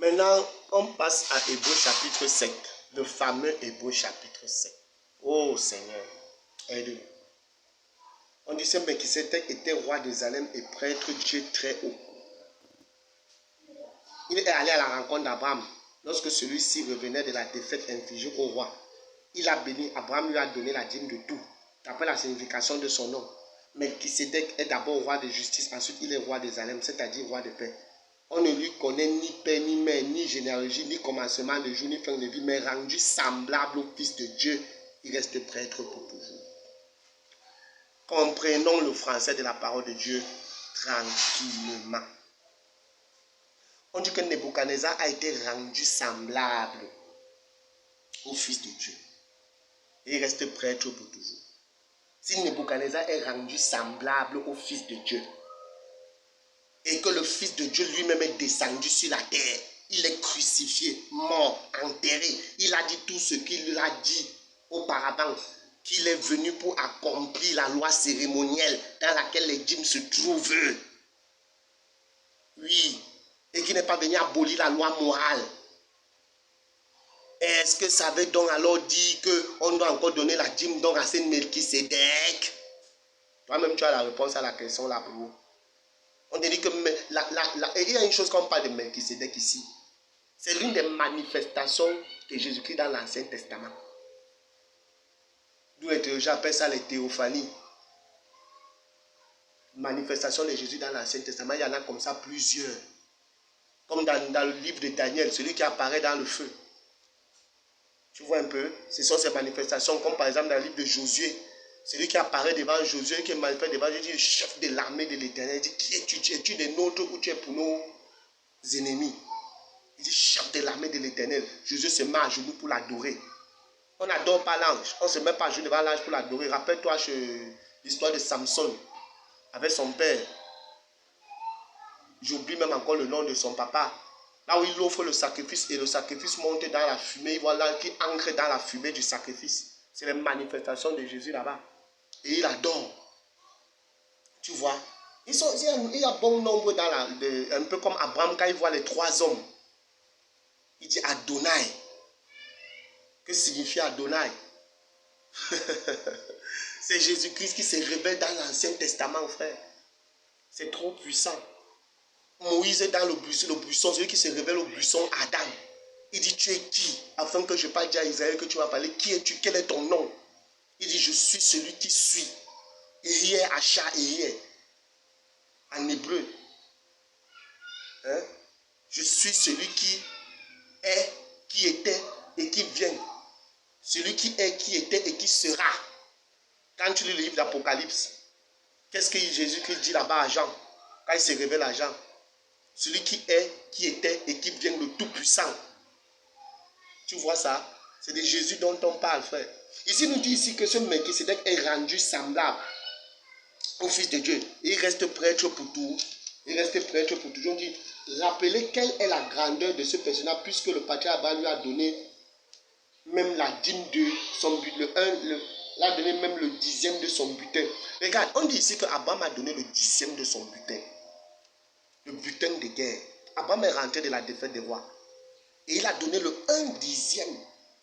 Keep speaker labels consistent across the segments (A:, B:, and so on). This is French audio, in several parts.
A: Maintenant, on passe à Hébreux chapitre 7. Le fameux Hébreux chapitre 7. Oh Seigneur, aide-nous. On dit que Melchisédek était roi de Salem et prêtre Dieu très haut. Il est allé à la rencontre d'Abraham. Lorsque celui-ci revenait de la défaite infligée au roi, il a béni. Abraham lui a donné la dîme de tout, d'après la signification de son nom. Melchisédek est d'abord roi de justice, ensuite il est roi de Salem, c'est-à-dire roi de paix. On ne lui connaît ni père, ni mère, ni généalogie, ni commencement de jour, ni fin de vie, mais rendu semblable au Fils de Dieu, il reste prêtre pour toujours. Comprenons le français de la parole de Dieu tranquillement. On dit que Nebuchadnezzar a été rendu semblable au Fils de Dieu. Et il reste prêtre pour toujours. Si Nebuchadnezzar est rendu semblable au Fils de Dieu, et que le Fils de Dieu lui-même est descendu sur la terre, il est crucifié, mort, enterré. Il a dit tout ce qu'il a dit auparavant, qu'il est venu pour accomplir la loi cérémonielle dans laquelle les dîmes se trouvent. Oui, et qui n'est pas venu abolir la loi morale. Est-ce que ça veut donc alors dire qu'on doit encore donner la dîme donc à ce Melchisédek? Toi-même, tu as la réponse à la question là pour vous. On dit que il y a une chose qu'on parle de Melchisédek ici. C'est l'une des manifestations de Jésus-Christ dans l'Ancien Testament. D'où j'appelle ça les théophanies. Manifestation de Jésus dans l'Ancien Testament, il y en a comme ça plusieurs. Comme dans le livre de Daniel, celui qui apparaît dans le feu. Tu vois un peu, ce sont ces manifestations, comme par exemple dans le livre de Josué. Celui qui apparaît devant Josué, qui manifeste devant Jésus, le chef de l'armée de l'Éternel, il dit, qui es-tu? Es-tu des nôtres ou tu es pour nos ennemis? Il dit, chef de l'armée de l'Éternel. Josué se met à genoux pour l'adorer. On n'adore pas l'ange. On ne se met pas à genoux devant l'ange pour l'adorer. Rappelle-toi l'histoire de Samson avec son père. J'oublie même encore le nom de son papa. Là où il offre le sacrifice et le sacrifice monte dans la fumée. Il voit l'ange qui ancre dans la fumée du sacrifice. C'est la manifestation de Jésus là-bas. Et il adore. Tu vois, il y a bon nombre dans un peu comme Abraham quand il voit les trois hommes. Il dit Adonai. Que signifie Adonai? C'est Jésus-Christ qui se révèle dans l'Ancien Testament, frère. C'est trop puissant. Moïse est dans le buisson, celui qui se révèle au buisson, Adam. Il dit, tu es qui? Afin que je parle à Israël, que tu vas parler. Qui es-tu? Quel est ton nom? Il dit, je suis celui qui suis. Ehyeh, Acha, Ehyeh. En hébreu. Hein? Je suis celui qui est, qui était et qui vient. Celui qui est, qui était et qui sera. Quand tu lis le livre d'Apocalypse, qu'est-ce que Jésus-Christ dit là-bas à Jean? Quand il se révèle à Jean. Celui qui est, qui était et qui vient, le Tout-Puissant. Tu vois ça? C'est de Jésus dont on parle, frère. Ici, nous dit ici que ce Melchisédek est rendu semblable au Fils de Dieu. Et il reste prêtre pour tout. Il reste prêtre pour toujours. On dit, rappelez quelle est la grandeur de ce personnage, puisque le patriarche Abraham lui a donné même la dîme de son butin. Il a donné même le 10e de son butin. Regarde, on dit ici qu'Abraham a donné le 10e de son butin. Le butin de guerre. Abraham est rentré de la défaite des rois. Et il a donné le 1/10.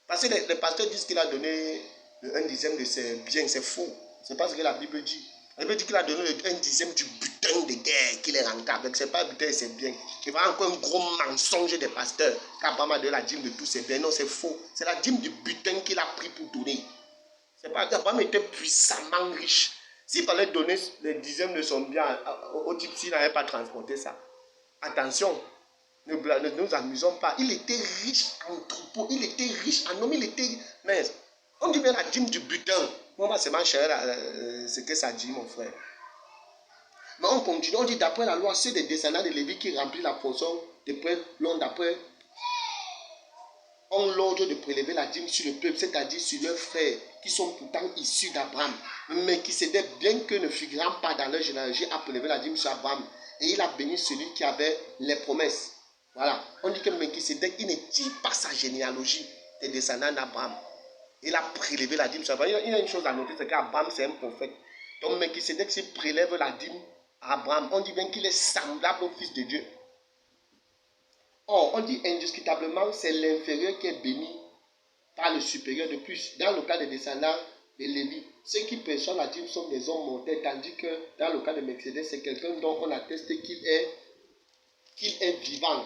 A: Parce que les pasteurs disent qu'il a donné le 1/10 de ses biens. C'est faux. C'est pas ce que la Bible dit. La Bible dit qu'il a donné le 1/10 du butin de guerre qu'il est rentré avec. C'est pas le butin et ses biens. Il va encore un gros mensonge des pasteurs. Qu'Abraham a donné la dîme de tous ses biens. Non, c'est faux. C'est la dîme du butin qu'il a pris pour donner. C'est pas qu'Abraham était puissamment riche. S'il fallait donner les 10e de son bien au type s'il n'avait pas transporté ça. Attention. Ne nous amusons pas. Il était riche en troupeau, il était riche en homme, il était... Mais on dit bien la dîme du butin. Moi, c'est ma chère, ce que ça dit, mon frère. Mais on continue, on dit d'après la loi, ceux des descendants de Lévi qui remplissent la fonction de prêtre l'ont d'après ont l'ordre de prélever la dîme sur le peuple, c'est-à-dire sur leurs frères, qui sont pourtant issus d'Abraham, mais qui s'étaient, bien que ne figurant pas dans leur généalogie, à prélever la dîme sur Abraham. Et il a béni celui qui avait les promesses. Voilà. On dit que Melchisédek, il ne tire pas sa généalogie des descendants d'Abraham. Il a prélevé la dîme sur Abraham. Il y a une chose à noter, c'est qu'Abraham, c'est un prophète. Donc Melchisédek, s'il prélève la dîme à Abraham, on dit bien qu'il est semblable au Fils de Dieu. Or, on dit indiscutablement, c'est l'inférieur qui est béni par le supérieur. De plus, dans le cas des descendants de Lévi, ceux qui perçoivent la dîme sont des hommes mortels, tandis que dans le cas de Melchizedek, c'est quelqu'un dont on atteste qu'il est vivant.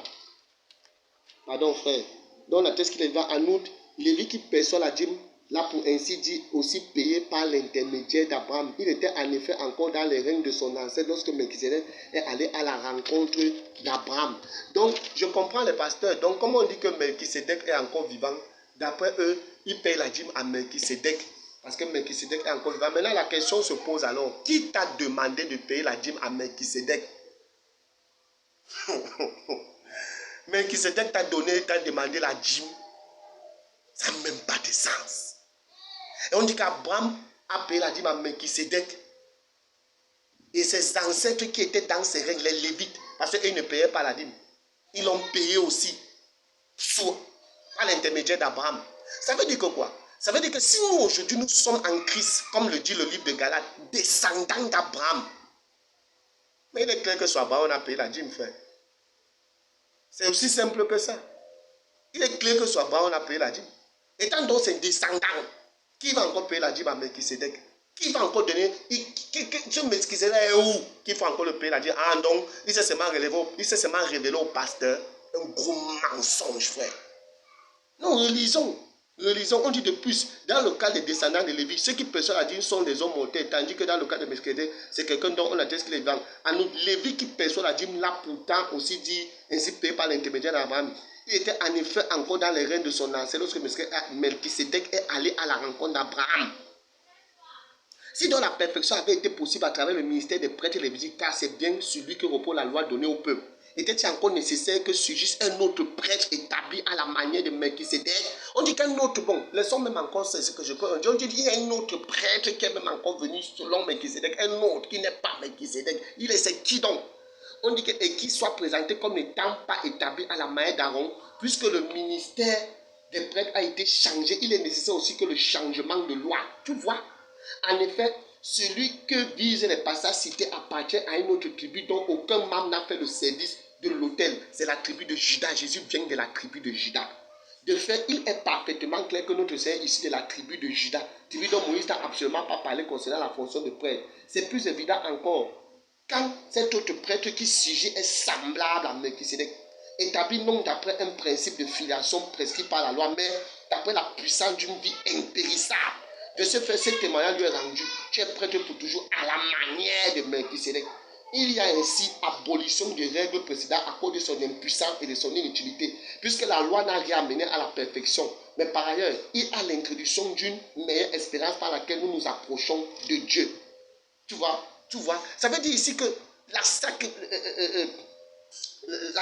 A: Pardon, frère. Dont on atteste qu'il est vivant. En outre, Lévi qui perçoit la dîme, là pour ainsi dire, aussi payé par l'intermédiaire d'Abraham. Il était en effet encore dans les règnes de son ancêtre lorsque Melchizedek est allé à la rencontre d'Abraham. Donc, je comprends les pasteurs. Donc, comment on dit que Melchizedek est encore vivant? D'après eux, ils payent la dîme à Melchizedek. Parce que Melchizedek est encore vivant. Maintenant, la question se pose alors. Qui t'a demandé de payer la dîme à Melchizedek? Melchizedek t'a demandé la dîme. Ça n'a même pas de sens. Et on dit qu'Abraham a payé la dîme à Melchizedek. Et ses ancêtres qui étaient dans ces règles, les Lévites, parce qu'ils ne payaient pas la dîme, ils l'ont payé aussi par l'intermédiaire d'Abraham. Ça veut dire que quoi? Ça veut dire que si nous aujourd'hui nous sommes en Christ, comme le dit le livre de Galates, descendants d'Abraham, mais il est clair que soit Abraham a payé la dîme, frère. C'est aussi simple que ça. Il est clair que soit Abraham a payé la dîme. Étant donc ses descendants, qui va encore payer la dîme à Melchizedek? Qui va encore donner? Ce Melchizedek est où? Qui va encore le payer la dîme? Ah donc, il s'est seulement révélé au pasteur. Un gros mensonge, frère. Non, relisons. On dit de plus, dans le cas des descendants de Lévi, ceux qui perçoivent la dîme sont des hommes mortels, tandis que dans le cas de Melchizedek, c'est quelqu'un dont on atteste qu'il est vivant. En outre, Lévi qui perçoit la dîme l'a pourtant aussi dit, ainsi payé par l'intermédiaire d'Abraham. Il était en effet encore dans les règnes de son ancêtre lorsque Melchizedek est allé à la rencontre d'Abraham. Si donc la perfection avait été possible à travers le ministère des prêtres et des visites, car c'est bien celui que repose la loi donnée au peuple, était-il encore nécessaire que surgisse un autre prêtre établi à la manière de Melchizedek? On dit qu'un autre, bon, laissons même encore ce que je crois. On dit qu'il y a un autre prêtre qui est même encore venu selon Melchizedek, un autre qui n'est pas Melchizedek. C'est qui donc? On dit qu'il soit présenté comme n'étant pas établi à la manière d'Aaron, puisque le ministère des prêtres a été changé. Il est nécessaire aussi que le changement de loi. Tu vois? En effet, celui que visent les passages cités appartient à une autre tribu dont aucun membre n'a fait le service de l'autel. C'est la tribu de Juda. Jésus vient de la tribu de Juda. De fait, il est parfaitement clair que notre Seigneur est ici de la tribu de Juda. Tribu dont Moïse n'a absolument pas parlé concernant la fonction de prêtre. C'est plus évident encore. Quand cet autre prêtre qui siège est semblable à Melchizedek, établi non d'après un principe de filiation prescrit par la loi, mais d'après la puissance d'une vie impérissable. De ce fait, ce témoignage lui est rendu. Tu es prêtre pour toujours à la manière de Melchizedek. Il y a ainsi abolition des règles précédentes à cause de son impuissance et de son inutilité, puisque la loi n'a rien amené à la perfection. Mais par ailleurs, il y a l'introduction d'une meilleure espérance par laquelle nous nous approchons de Dieu. Tu vois? Ça veut dire ici que la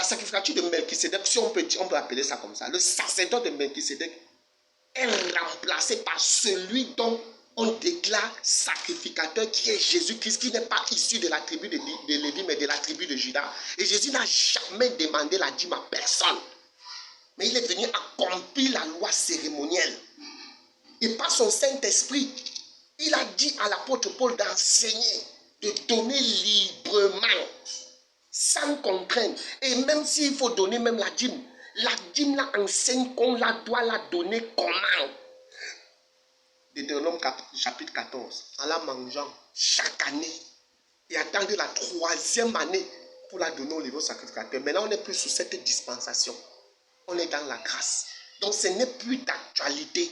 A: sacrificature de Melchizedek, si on peut appeler ça comme ça, le sacerdoce de Melchizedek est remplacé par celui dont on déclare sacrificateur, qui est Jésus-Christ, qui n'est pas issu de la tribu de Lévi, mais de la tribu de Juda. Et Jésus n'a jamais demandé la dîme à personne. Mais il est venu accomplir la loi cérémonielle. Et par son Saint-Esprit, il a dit à l'apôtre Paul d'enseigner, de donner librement, sans contrainte. Et même s'il faut donner même la dîme là enseigne qu'on doit la donner comment? Deutéronome chapitre 14, en la mangeant chaque année et attendre la 3e année pour la donner au niveau sacrificateur. Maintenant, on n'est plus sous cette dispensation. On est dans la grâce. Donc, ce n'est plus d'actualité.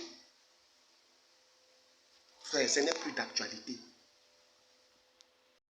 A: Frère, ce n'est plus d'actualité.